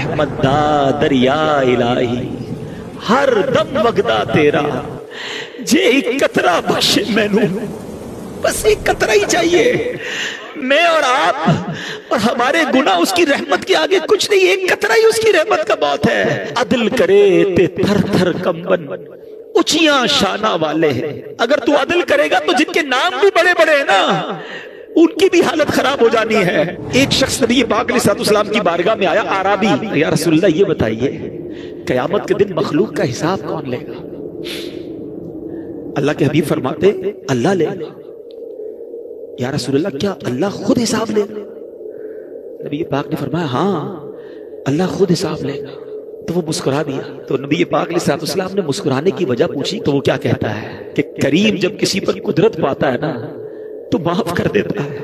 رحمت دا دریا الہی ہر دم وگدا تیرا جے ایک قطرہ بخش مینوں بس ایک قطرہ ہی چاہیے میں اور آپ اور ہمارے گناہ اس کی رحمت کے آگے کچھ نہیں ایک قطرہ ہی اس کی رحمت کا بہت ہے عدل کرے تے تھر تھر کمبن اونچیاں شانہ والے ہیں اگر تو عدل کرے گا تو جن کے نام بھی بڑے بڑے ہیں نا ان کی بھی حالت خراب ہو جانی ہے ایک شخص نبی پاک علیہ السلام کی بارگاہ میں آیا عربی یا رسول اللہ یہ بتائیے قیامت کے دن مخلوق کا حساب کون لے گا اللہ کے حبیب فرماتے اللہ لے گا یا رسول اللہ کیا اللہ خود حساب لے گا نبی پاک نے فرمایا ہاں اللہ خود حساب لے گا تو وہ مسکرا دیا تو نبی پاک علیہ السلام نے مسکرانے کی وجہ پوچھی تو وہ کیا کہتا ہے کہ کریم جب کسی پر قدرت پاتا ہے نا تو معاف کر دیتا ہے